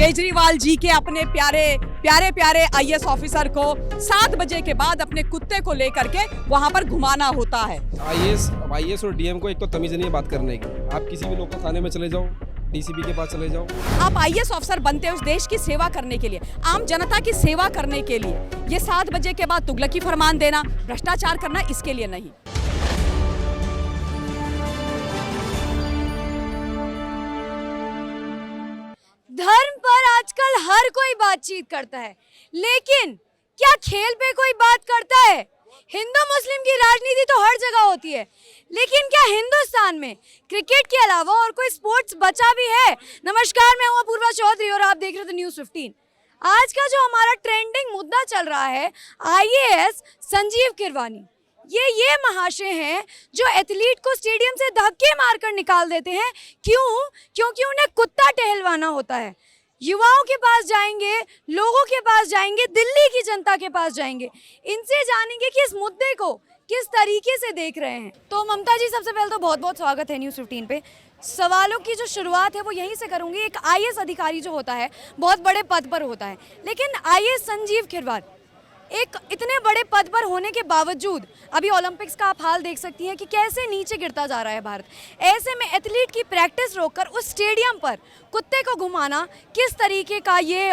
केजरीवाल जी के अपने प्यारे आईएएस ऑफिसर को 7 बजे के बाद अपने कुत्ते को लेकर के वहां पर घुमाना होता है। आईएएस और डीएम को एक तो तमीज नहीं है बात करने की। आप किसी भी लोकल थाने में चले जाओ, डीसीपी के पास चले जाओ। आप आईएएस ऑफिसर बनते हैं उस देश की सेवा करने के लिए, आम जनता की सेवा करने के लिए। ये 7 बजे के बाद तुगलकी फरमान देना, भ्रष्टाचार करना, इसके लिए नहीं। धर्म पर आजकल हर कोई बातचीत करता है, लेकिन क्या खेल पे कोई बात करता है? हिंदू मुस्लिम की राजनीति तो हर जगह होती है, लेकिन क्या हिंदुस्तान में क्रिकेट के अलावा और कोई स्पोर्ट्स बचा भी है? नमस्कार, मैं हूं अपूर्वा चौधरी और आप देख रहे थे न्यूज़ 15। आज का जो हमारा ट्रेंडिंग मुद्दा चल रहा है, आईएएस संजीव किरवानी। ये महाशय हैं जो एथलीट को स्टेडियम से धक्के मारकर निकाल देते हैं। क्यों? क्योंकि उन्हें कुत्ता टहलवाना होता है। युवाओं के पास जाएंगे, लोगों के पास जाएंगे, दिल्ली की जनता के पास जाएंगे, इनसे जानेंगे कि इस मुद्दे को किस तरीके से देख रहे हैं। तो ममता जी, सबसे पहले तो बहुत बहुत स्वागत है न्यूज़ 15 पे। सवालों की जो शुरुआत है वो यहीं से करूंगी। एक आईएएस अधिकारी जो होता है बहुत बड़े पद पर होता है, लेकिन आईएएस संजीव किरवानी एक इतने बड़े पद पर होने के बावजूद अभी ओलंपिक्स का आप हाल देख सकती हैं कि कैसे नीचे गिरता जा रहा है भारत। ऐसे में एथलीट की प्रैक्टिस रोककर उस स्टेडियम पर कुत्ते को घुमाना किस तरीके का ये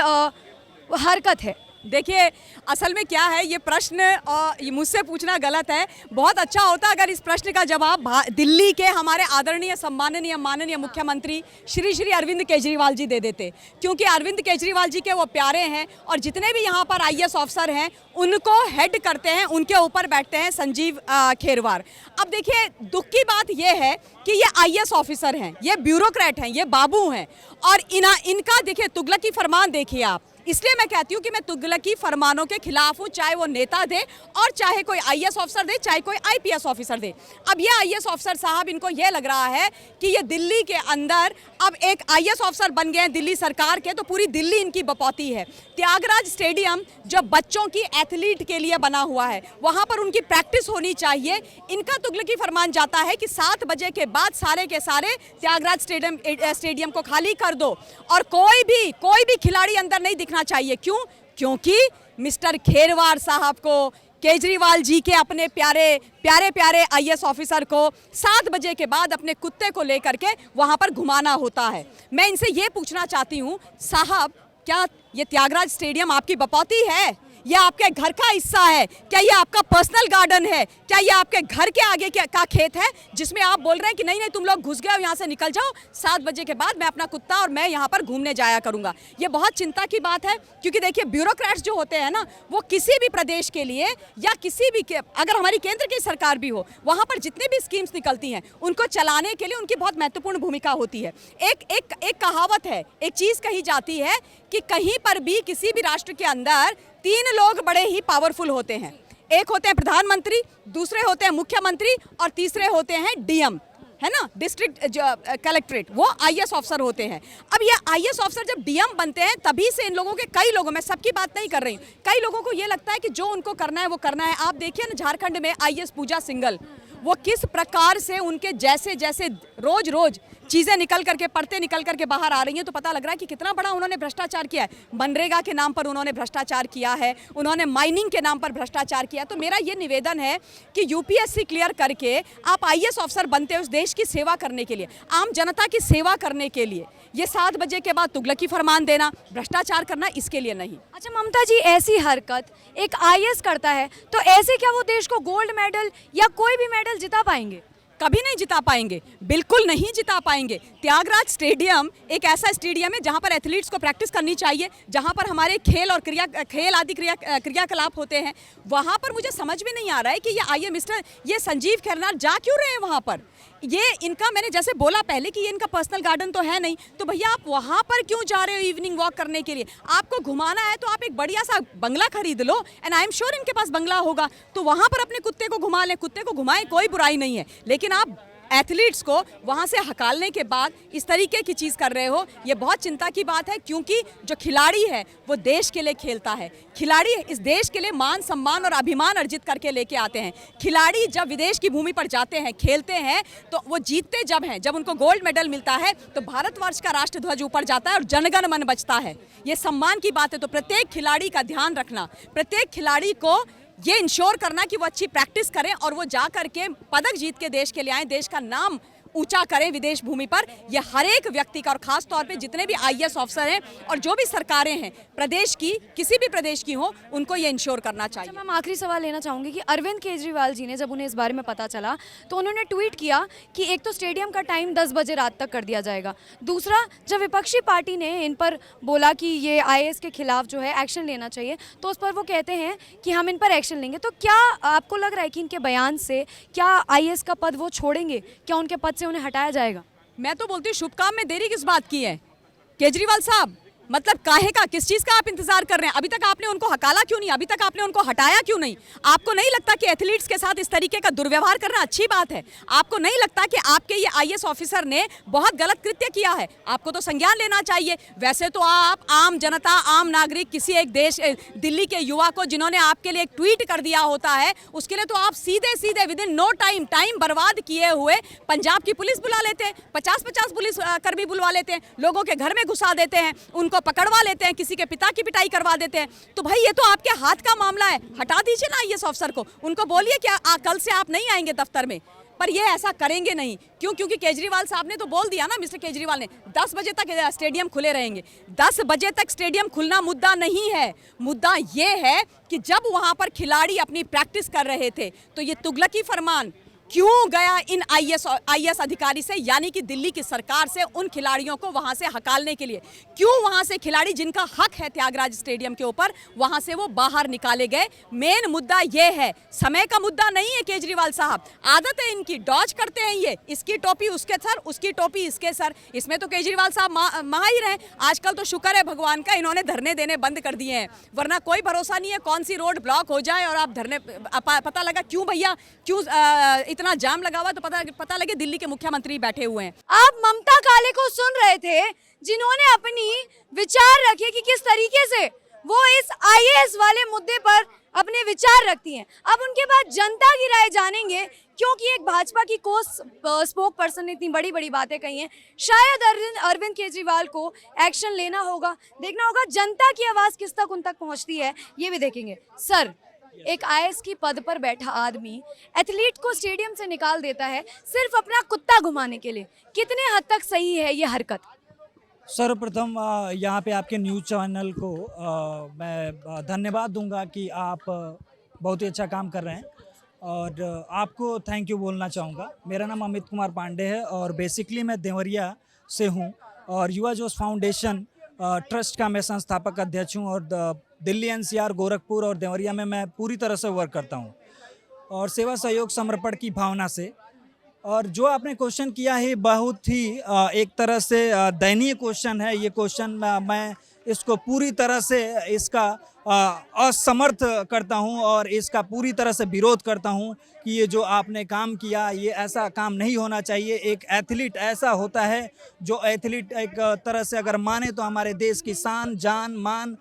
हरकत है? देखिए, असल में क्या है, ये प्रश्न मुझसे पूछना गलत है। बहुत अच्छा होता अगर इस प्रश्न का जवाब दिल्ली के हमारे आदरणीय सम्माननीय माननीय मुख्यमंत्री श्री अरविंद केजरीवाल जी दे देते, क्योंकि अरविंद केजरीवाल जी के वो प्यारे हैं और जितने भी यहाँ पर आईएएस ऑफिसर हैं उनको हेड करते हैं, उनके ऊपर बैठते हैं संजीव खेरवार। अब देखिए, दुख की बात ये है कि ये आईएएस ऑफिसर हैं, ये ब्यूरोक्रेट हैं, ये बाबू हैं और इनका देखिए तुगलकी फरमान देखिए आप। इसलिए मैं कहती हूँ कि मैं तुगलकी फरमानों के खिलाफ हूँ, चाहे वो नेता दे और चाहे कोई आईएएस ऑफिसर दे, चाहे कोई आईपीएस ऑफिसर दे। अब ये आईएएस ऑफिसर साहब, इनको ये लग रहा है कि ये दिल्ली के अंदर अब एक आईएएस ऑफिसर बन गए हैं दिल्ली सरकार के, तो पूरी दिल्ली इनकी बपौती है। त्यागराज स्टेडियम जो बच्चों की एथलीट के लिए बना हुआ है, वहाँ पर उनकी प्रैक्टिस होनी चाहिए। इनका तुगलकी फरमान जाता है कि 7 बजे के बाद सारे के सारे त्यागराज स्टेडियम को खाली कर दो और कोई भी खिलाड़ी अंदर नहीं दिखना चाहिए। क्यों? क्योंकि मिस्टर खेरवार साहब को, केजरीवाल जी के अपने प्यारे आईएएस ऑफिसर को 7 बजे के बाद अपने कुत्ते को लेकर के वहां पर घुमाना होता है। मैं इनसे ये पूछना चाहती हूँ, साहब, क्या ये त्यागराज स्टेडियम आपकी बपौती है? यह आपके घर का हिस्सा है? क्या ये आपका पर्सनल गार्डन है? क्या ये आपके घर के आगे का खेत है जिसमें आप बोल रहे हैं कि नहीं तुम लोग घुस गए हो, यहाँ से निकल जाओ, 7 बजे के बाद मैं अपना कुत्ता और मैं यहाँ पर घूमने जाया करूँगा? ये बहुत चिंता की बात है, क्योंकि देखिए ब्यूरोक्रेट्स जो होते हैं ना, वो किसी भी प्रदेश के लिए या किसी भी अगर हमारी केंद्र की सरकार भी हो, वहाँ पर जितनी भी स्कीम्स निकलती हैं उनको चलाने के लिए उनकी बहुत महत्वपूर्ण भूमिका होती है। एक कहावत है, एक चीज़ कही जाती है कि कहीं पर भी किसी भी राष्ट्र के अंदर 3 लोग बड़े ही पावरफुल होते हैं। एक होते हैं प्रधानमंत्री, दूसरे होते हैं मुख्यमंत्री और तीसरे होते हैं डीएम, है ना, डिस्ट्रिक्ट कलेक्ट्रेट, वो आईएएस ऑफिसर होते हैं। अब ये आईएएस ऑफिसर जब डीएम बनते हैं, तभी से इन लोगों के कई लोगों, मैं सबकी बात नहीं कर रही हूँ, कई लोगों को ये लगता है कि जो उनको करना है वो करना है। आप देखिए ना, झारखंड में आईएएस पूजा सिंघल, वो किस प्रकार से उनके जैसे रोज चीज़ें निकल करके, परतें निकल करके बाहर आ रही हैं, तो पता लग रहा है कि कितना बड़ा उन्होंने भ्रष्टाचार किया है। मनरेगा के नाम पर उन्होंने भ्रष्टाचार किया है, उन्होंने माइनिंग के नाम पर भ्रष्टाचार किया। तो मेरा ये निवेदन है कि यूपीएससी क्लियर करके आप आईएएस ऑफिसर बनते हैं उस देश की सेवा करने के लिए, आम जनता की सेवा करने के लिए। ये 7 बजे के बाद तुगलकी फरमान देना, भ्रष्टाचार करना, इसके लिए नहीं। अच्छा ममता जी, ऐसी हरकत एक आईएएस करता है, तो ऐसे क्या वो देश को गोल्ड मेडल या कोई भी मेडल जिता पाएंगे? कभी नहीं जिता पाएंगे, बिल्कुल नहीं जिता पाएंगे। त्यागराज स्टेडियम एक ऐसा स्टेडियम है जहां पर एथलीट्स को प्रैक्टिस करनी चाहिए, जहां पर हमारे खेल और खेल आदि क्रियाकलाप होते हैं। वहां पर मुझे समझ में नहीं आ रहा है कि ये संजीव खेरवार जा क्यों रहे हैं वहां पर। ये इनका, मैंने जैसे बोला पहले कि ये इनका पर्सनल गार्डन तो है नहीं, तो भैया आप वहां पर क्यों जा रहे हो इवनिंग वॉक करने के लिए? आपको घुमाना है तो आप एक बढ़िया सा बंगला खरीद लो, एंड आई एम श्योर इनके पास बंगला होगा, तो वहां पर अपने कुत्ते को घुमा लें, कुत्ते को घुमाएं, कोई बुराई नहीं है। लेकिन आप एथलीट्स को वहाँ से हकालने के बाद इस तरीके की चीज़ कर रहे हो, ये बहुत चिंता की बात है। क्योंकि जो खिलाड़ी है वो देश के लिए खेलता है, खिलाड़ी इस देश के लिए मान सम्मान और अभिमान अर्जित करके लेके आते हैं। खिलाड़ी जब विदेश की भूमि पर जाते हैं, खेलते हैं, तो वो जीतते जब हैं, जब उनको गोल्ड मेडल मिलता है तो भारतवर्ष का राष्ट्रध्वज ऊपर जाता है और जनगण मन बजता है। ये सम्मान की बात है। तो प्रत्येक खिलाड़ी का ध्यान रखना, प्रत्येक खिलाड़ी को ये इंश्योर करना कि वो अच्छी प्रैक्टिस करें और वो जा करके पदक जीत के देश के लिए आए, देश का नाम ऊंचा करें विदेश भूमि पर। ये हर एक व्यक्ति का, और खास तौर पे जितने भी आईएएस ऑफिसर हैं और जो भी सरकारें हैं प्रदेश की, किसी भी प्रदेश की हो, उनको ये इंश्योर करना चाहिए। मैम आखिरी सवाल लेना चाहूँगी कि अरविंद केजरीवाल जी ने जब उन्हें इस बारे में पता चला तो उन्होंने ट्वीट किया कि एक तो स्टेडियम का टाइम 10 बजे रात तक कर दिया जाएगा, दूसरा जब विपक्षी पार्टी ने इन पर बोला कि ये आईएएस के खिलाफ जो है एक्शन लेना चाहिए तो उस पर वो कहते हैं कि हम इन पर एक्शन लेंगे। तो क्या आपको लग रहा है कि इनके बयान से क्या आईएएस का पद वो छोड़ेंगे, क्या उनके पद से उन्हें हटाया जाएगा? मैं तो बोलती हूँ शुभ काम में देरी किस बात की है केजरीवाल साहब? मतलब काहे का, किस चीज का आप इंतजार कर रहे हैं? अभी तक आपने उनको हकाला क्यों नहीं? अभी तक आपने उनको हटाया क्यों नहीं? आपको नहीं लगता कि एथलीट्स के साथ इस तरीके का दुर्व्यवहार करना अच्छी बात है? आपको नहीं लगता कि आपके ये आईएएस ऑफिसर ने बहुत गलत कृत्य किया है? आपको तो संज्ञान लेना चाहिए। वैसे तो आप आम जनता, आम नागरिक, किसी एक देश, दिल्ली के युवा को जिन्होंने आपके लिए एक ट्वीट कर दिया होता है, उसके लिए तो आप सीधे सीधे विद इन नो टाइम बर्बाद किए हुए पंजाब की पुलिस बुला लेते हैं, 50-50 पुलिस कर्मी बुलवा लेते हैं, लोगों के घर में घुसा देते हैं, उनको पकड़वा लेते हैं, किसी के पिता की पिटाई करवा देते हैं। तो भाई ये तो आपके हाथ का मामला है, हटा दीजिए ना आईएएस अफसर को। उनको बोलिए कि कल से आप नहीं आएंगे दफ्तर में। पर ये ऐसा करेंगे नहीं। क्यों? क्योंकि केजरीवाल साहब ने तो बोल दिया ना, मिस्टर केजरीवाल ने 10 बजे तक स्टेडियम खुले रहेंगे। 10 बजे तक स्टेडियम खुलना मुद्दा नहीं है। मुद्दा ये है कि जब वहां पर खिलाड़ी अपनी प्रैक्टिस कर रहे थे तो ये तुगलकी फरमान क्यों गया इन आईएएस अधिकारी से, यानी कि दिल्ली की सरकार से, उन खिलाड़ियों को वहां से हकालने के लिए? क्यों वहां से खिलाड़ी जिनका हक है त्यागराज स्टेडियम के ऊपर, वहां से वो बाहर निकाले गए? मेन मुद्दा ये है, समय का मुद्दा नहीं है। केजरीवाल साहब आदत है इनकी, डॉज करते हैं ये, इसकी टोपी उसके सर, उसकी टोपी इसके सर। इसमें तो केजरीवाल साहब माहिर हैं। आजकल तो शुक्र है भगवान का, इन्होंने धरने देने बंद कर दिए हैं, वरना कोई भरोसा नहीं है कौन सी रोड ब्लॉक हो जाए और आप धरने, पता लगा क्यों भैया, क्यों इतना जाम लगा हुआ, तो पता लगे दिल्ली के मुख्यमंत्री बैठे हुए हैं। आप ममता काले को सुन रहे थे, जिन्होंने अपनी विचार रखे कि किस तरीके से वो इस आईएएस वाले मुद्दे पर अपने विचार रखती हैं। अब उनके बाद जनता की राय जानेंगे, क्योंकि एक भाजपा की को स्पोक पर्सन ने इतनी बड़ी बड़ी बातें कही हैं। शायद अरविंद केजरीवाल को एक्शन लेना होगा, देखना होगा जनता की आवाज़ किस तक उन तक पहुंचती है, ये भी देखेंगे। सर, एक आईएएस की पद पर बैठा आदमी एथलीट को स्टेडियम से निकाल देता है सिर्फ अपना कुत्ता घुमाने के लिए, कितने हद तक सही है ये हरकत? सर्वप्रथम यहाँ पे आपके न्यूज़ चैनल को मैं धन्यवाद दूंगा कि आप बहुत ही अच्छा काम कर रहे हैं, और आपको थैंक यू बोलना चाहूँगा। मेरा नाम अमित कुमार पांडे है और बेसिकली मैं देवरिया से हूँ और युवा जोश फाउंडेशन ट्रस्ट का मैं संस्थापक अध्यक्ष हूँ, और दिल्ली एनसीआर, गोरखपुर और देवरिया में मैं पूरी तरह से वर्क करता हूँ और सेवा सहयोग समर्पण की भावना से। और जो आपने क्वेश्चन किया है बहुत ही एक तरह से दयनीय क्वेश्चन है। ये क्वेश्चन मैं इसको पूरी तरह से इसका असमर्थ करता हूँ और इसका पूरी तरह से विरोध करता हूँ कि ये जो आपने काम किया, ये ऐसा काम नहीं होना चाहिए। एक एथलीट ऐसा होता है जो एथलीट एक तरह से अगर माने तो हमारे देश की शान, जान, मान,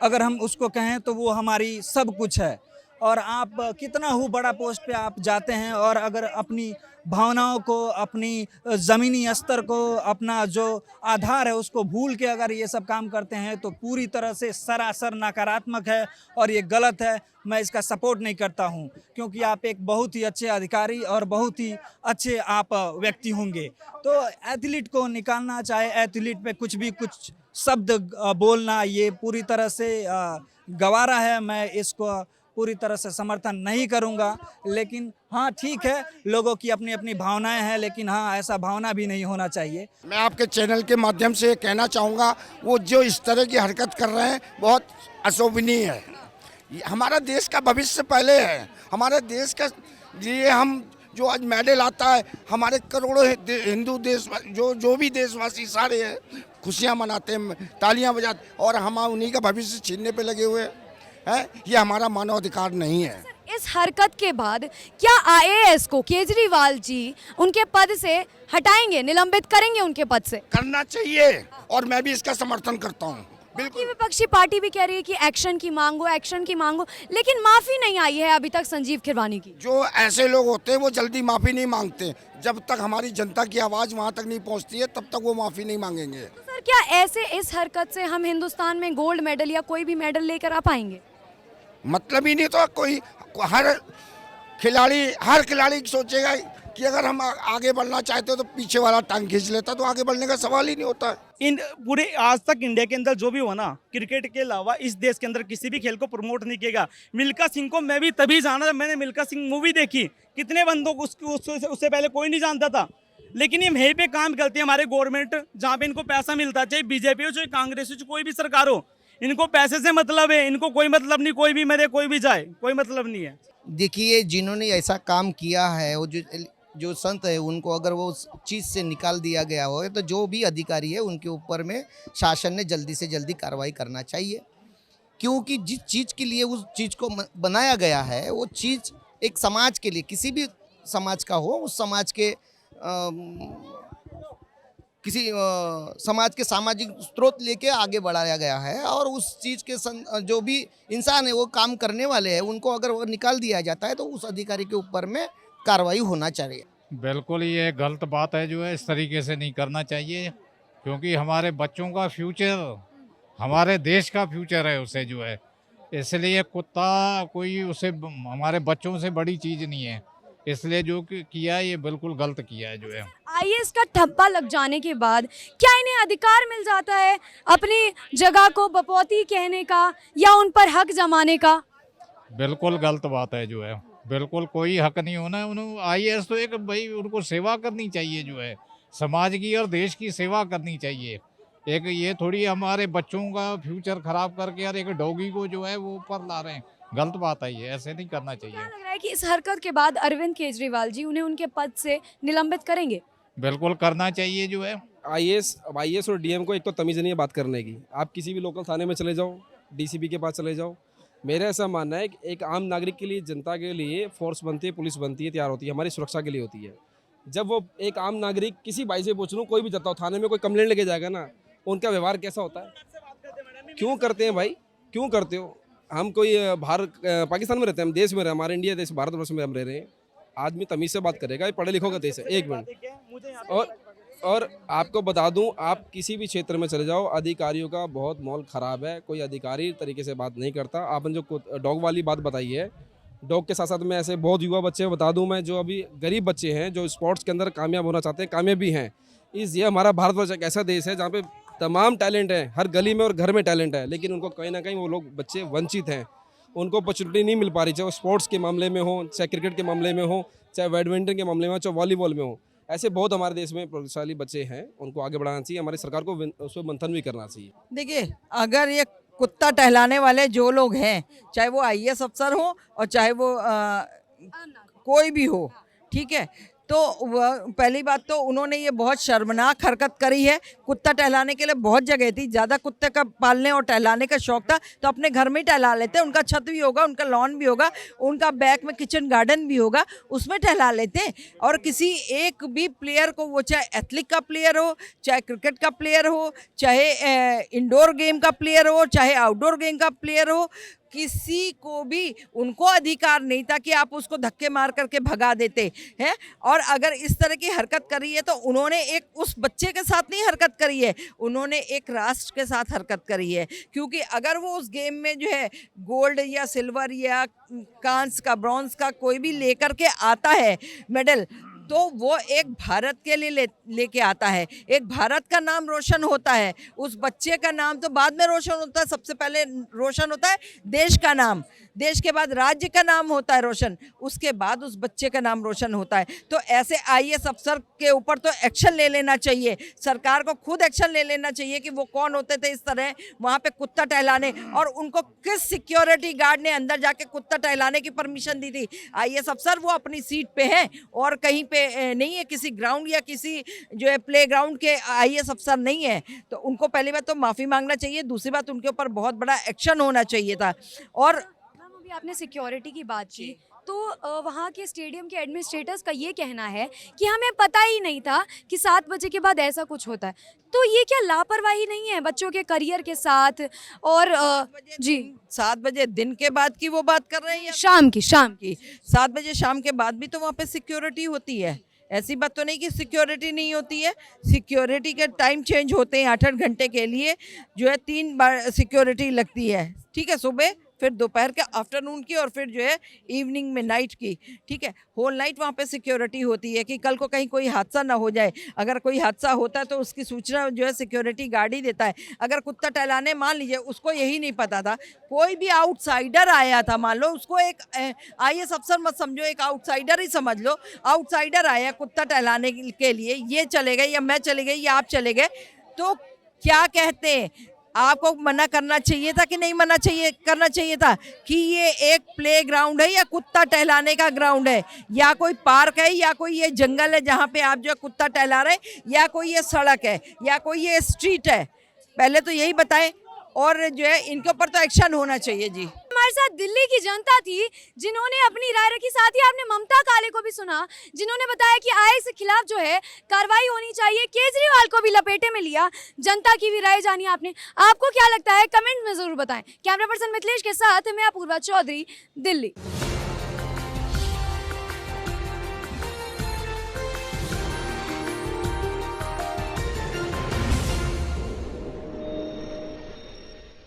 अगर हम उसको कहें तो वो हमारी सब कुछ है। और आप कितना हो बड़ा पोस्ट पे आप जाते हैं और अगर अपनी भावनाओं को, अपनी ज़मीनी स्तर को, अपना जो आधार है उसको भूल के अगर ये सब काम करते हैं तो पूरी तरह से सरासर नकारात्मक है और ये गलत है। मैं इसका सपोर्ट नहीं करता हूं, क्योंकि आप एक बहुत ही अच्छे अधिकारी और बहुत ही अच्छे आप व्यक्ति होंगे। तो एथलीट को निकालना, चाहे एथलीट पे कुछ शब्द बोलना, ये पूरी तरह से गवारा है। मैं इसको पूरी तरह से समर्थन नहीं करूंगा। लेकिन हाँ, ठीक है, लोगों की अपनी अपनी भावनाएं हैं, लेकिन हाँ, ऐसा भावना भी नहीं होना चाहिए। मैं आपके चैनल के माध्यम से कहना चाहूँगा, वो जो इस तरह की हरकत कर रहे हैं बहुत अशोभनीय है। हमारा देश का भविष्य पहले है। हमारे देश का लिए हम जो आज मेडल आता है, हमारे करोड़ों हिंदू देश जो भी देशवासी सारे हैं खुशियाँ मनाते हैं, तालियाँ बजाते, और हम उन्हीं का भविष्य छीनने पे लगे हुए हैं। ये हमारा मानव अधिकार नहीं है। इस हरकत के बाद क्या आईएएस को केजरीवाल जी उनके पद से हटाएंगे, निलंबित करेंगे उनके पद से? करना चाहिए और मैं भी इसका समर्थन करता हूँ कि बिल्कुल। विपक्षी पार्टी भी कह रही है कि एक्शन की मांगो, एक्शन की मांगो, लेकिन माफी नहीं आई है अभी तक संजीव खिरवानी की। जो ऐसे लोग होते हैं वो जल्दी माफ़ी नहीं मांगते, जब तक हमारी जनता की आवाज़ वहाँ तक नहीं पहुँचती है तब तक वो माफ़ी नहीं मांगेंगे। तो सर क्या ऐसे इस हरकत से हम हिंदुस्तान में गोल्ड मेडल या कोई भी मेडल लेकर आ पाएंगे? मतलब ही नहीं तो कोई हर खिलाड़ी सोचेगा कि अगर हम आगे बढ़ना चाहते हो तो पीछे वाला टांग खींच लेता, तो आगे बढ़ने का सवाल ही नहीं होता है। इन पूरे आज तक इंडिया के अंदर जो भी हुआ ना, क्रिकेट के अलावा इस देश के अंदर किसी भी खेल को प्रमोट नहीं किया। मिल्खा सिंह को मैं भी तभी जाना जब मैंने मिल्खा सिंह मूवी देखी। कितने बंदों को उससे पहले कोई नहीं जानता था, लेकिन ये यहीं पे काम करती है हमारे गवर्नमेंट, जहाँ पे इनको पैसा मिलता है, चाहे बीजेपी हो चाहे कांग्रेस हो, कोई भी सरकार हो, इनको पैसे से मतलब है, इनको कोई मतलब नहीं, कोई भी मरे कोई भी जाए, कोई मतलब नहीं है। देखिए, जिन्होंने ऐसा काम किया है, वो जो संत है, उनको अगर वो उस चीज़ से निकाल दिया गया हो तो जो भी अधिकारी है उनके ऊपर में शासन ने जल्दी से जल्दी कार्रवाई करना चाहिए, क्योंकि जिस चीज़ के लिए उस चीज़ को बनाया गया है वो चीज़ एक समाज के लिए, किसी भी समाज का हो, उस समाज के किसी समाज के सामाजिक स्रोत लेके आगे बढ़ाया गया है, और उस चीज़ के जो भी इंसान है वो काम करने वाले हैं, उनको अगर वो निकाल दिया जाता है तो उस अधिकारी के ऊपर में कार्रवाई होना चाहिए। बिल्कुल ये गलत बात है, जो है इस तरीके से नहीं करना चाहिए, क्योंकि हमारे बच्चों का फ्यूचर, हमारे देश का फ्यूचर है उसे जो है, इसलिए कुत्ता कोई उसे हमारे बच्चों से बड़ी चीज़ नहीं है, इसलिए जो किया ये बिल्कुल गलत किया है जो है। आईएएस का ठप्पा लग जाने के बाद क्या इन्हें अधिकार मिल जाता है अपनी जगह को बपौती कहने का या उन पर हक जमाने का? बिल्कुल गलत बात है जो है, बिल्कुल कोई हक नहीं होना। उन्होंने आईएएस तो एक भाई उनको सेवा करनी चाहिए जो है, समाज की और देश की सेवा करनी चाहिए। एक ये थोड़ी हमारे बच्चों का फ्यूचर खराब करके और एक डॉगी को जो है वो ऊपर ला रहे हैं, गलत बात है ये, ऐसे नहीं करना चाहिए। क्या लग रहा है कि इस हरकत के बाद अरविंद केजरीवाल जी उन्हें उनके पद से निलंबित करेंगे? बिल्कुल करना चाहिए जो है। आईएएस और डीएम को एक तो तमीज़ नहीं है बात करने की। आप किसी भी लोकल थाने में चले जाओ, डीसीपी के पास चले जाओ, मेरा ऐसा मानना है कि एक आम नागरिक के लिए, जनता के लिए फोर्स बनती है, पुलिस बनती है, तैयार होती है, हमारी सुरक्षा के लिए होती है। जब वो एक आम नागरिक किसी भाई से पूछ लूँ, कोई भी जाता हो थाने में, कोई कंप्लेंट लेके जाएगा ना, उनका व्यवहार कैसा होता है? क्यों करते हैं भाई, क्यों करते हो? हम कोई पाकिस्तान में रहते हैं, हम देश में रहे, हमारे इंडिया देश भारतवर्ष में हम रह रहे हैं। आदमी तमीज़ से बात करेगा, ये पढ़े लिखों का देश है। एक मिनट और आपको बता दूं, आप किसी भी क्षेत्र में चले जाओ, अधिकारियों का बहुत माहौल ख़राब है, कोई अधिकारी तरीके से बात नहीं करता। आपने जो डॉग वाली बात बताई है, डॉग के साथ साथ में ऐसे बहुत युवा बच्चे बता दूं मैं, जो अभी गरीब बच्चे हैं, जो स्पोर्ट्स के अंदर कामयाब होना चाहते हैं, कामयाब भी हैं। ये हमारा भारतवर्ष एक ऐसा देश है जहाँ पे तमाम टैलेंट है, हर गली में और घर में टैलेंट है, लेकिन उनको कहीं ना कहीं वो लोग बच्चे वंचित हैं, उनको अपॉर्चुनिटी नहीं मिल पा रही, चाहे वो स्पोर्ट्स के मामले में हो, चाहे क्रिकेट के मामले में हो, चाहे बैडमिंटन के मामले में हो, चाहे वॉलीबॉल में हो। ऐसे बहुत हमारे देश में प्रतिभाशाली बच्चे हैं, उनको आगे बढ़ाना चाहिए, हमारी सरकार को उस पर मंथन भी करना चाहिए। देखिए, अगर ये कुत्ता टहलाने वाले जो लोग हैं, चाहे वो आईएएस अफसर हो और चाहे वो कोई भी हो, ठीक है, तो पहली बात तो उन्होंने ये बहुत शर्मनाक हरकत करी है। कुत्ता टहलाने के लिए बहुत जगह थी, ज़्यादा कुत्ते का पालने और टहलाने का शौक था तो अपने घर में ही टहला लेते, उनका छत भी होगा, उनका लॉन भी होगा, उनका बैक में किचन गार्डन भी होगा, उसमें टहला लेते। और किसी एक भी प्लेयर को, वो चाहे एथलीट का प्लेयर हो, चाहे क्रिकेट का प्लेयर हो, चाहे इंडोर गेम का प्लेयर हो, चाहे आउटडोर गेम का प्लेयर हो, किसी को भी उनको अधिकार नहीं था कि आप उसको धक्के मार करके भगा देते हैं। और अगर इस तरह की हरकत करी है तो उन्होंने एक उस बच्चे के साथ नहीं हरकत करी है, उन्होंने एक राष्ट्र के साथ हरकत करी है। क्योंकि अगर वो उस गेम में जो है गोल्ड या सिल्वर या कांस्य का, ब्रॉन्ज का कोई भी लेकर के आता है मेडल, तो वो एक भारत के लिए लेके आता है, एक भारत का नाम रोशन होता है। उस बच्चे का नाम तो बाद में रोशन होता है, सबसे पहले रोशन होता है देश का नाम, देश के बाद राज्य का नाम होता है रोशन, उसके बाद उस बच्चे का नाम रोशन होता है। तो ऐसे आईएएस अफसर के ऊपर तो एक्शन ले लेना चाहिए, सरकार को खुद एक्शन ले लेना चाहिए कि वो कौन होते थे इस तरह वहाँ पे कुत्ता टहलाने, और उनको किस सिक्योरिटी गार्ड ने अंदर जाके कुत्ता टहलाने की परमिशन दी थी। आईएएस अफसर वो अपनी सीट पे हैं और कहीं पे नहीं है, किसी ग्राउंड या किसी जो है प्ले ग्राउंड के आईएएस अफसर नहीं है। तो उनको पहली बात तो माफ़ी मांगना चाहिए, दूसरी बात उनके ऊपर बहुत बड़ा एक्शन होना चाहिए था। और अभी आपने सिक्योरिटी की बात की, तो वहाँ के स्टेडियम के एडमिनिस्ट्रेटर्स का ये कहना है कि हमें पता ही नहीं था कि 7 बजे के बाद ऐसा कुछ होता है। तो ये क्या लापरवाही नहीं है बच्चों के करियर के साथ? और जी 7 बजे दिन के बाद की वो बात कर रहे हैं या शाम की 7 बजे शाम के बाद भी तो वहाँ पे सिक्योरिटी होती है। ऐसी बात तो नहीं कि सिक्योरिटी नहीं होती है। सिक्योरिटी के टाइम चेंज होते हैं 8-8 घंटे के लिए, जो है 3 बार सिक्योरिटी लगती है, ठीक है, सुबह, फिर दोपहर के, आफ्टरनून की, और फिर जो है इवनिंग में नाइट की, ठीक है। होल नाइट वहाँ पे सिक्योरिटी होती है कि कल को कहीं कोई हादसा ना हो जाए। अगर कोई हादसा होता है तो उसकी सूचना जो है सिक्योरिटी गार्ड ही देता है। अगर कुत्ता टहलाने, मान लीजिए उसको यही नहीं पता था, कोई भी आउटसाइडर आया था, मान लो उसको एक IAS अफसर मत समझो, एक आउटसाइडर ही समझ लो, आउटसाइडर आया कुत्ता टहलाने के लिए, ये चले गए या मैं चले गई या आप चले गए, तो क्या कहते हैं, आपको मना करना चाहिए था कि नहीं मना करना चाहिए था कि ये एक प्ले ग्राउंड है या कुत्ता टहलाने का ग्राउंड है, या कोई पार्क है, या कोई ये जंगल है जहाँ पे आप जो है कुत्ता टहला रहे हैं, या कोई ये सड़क है, या कोई ये स्ट्रीट है? पहले तो यही बताएं, और जो है इनके ऊपर तो एक्शन होना चाहिए जी। हमारे साथ दिल्ली की जनता थी जिन्होंने अपनी राय रखी। साथ ही आपने ममता काले को भी सुना, जिन्होंने बताया कि IAS के खिलाफ जो है कार्रवाई होनी चाहिए। केजरीवाल को भी लपेटे में लिया। जनता की भी राय जानी आपने। आपको क्या लगता है, कमेंट में जरूर बताएं। कैमरा पर्सन मिथिलेश के साथ मैं अपूर्वा चौधरी, दिल्ली।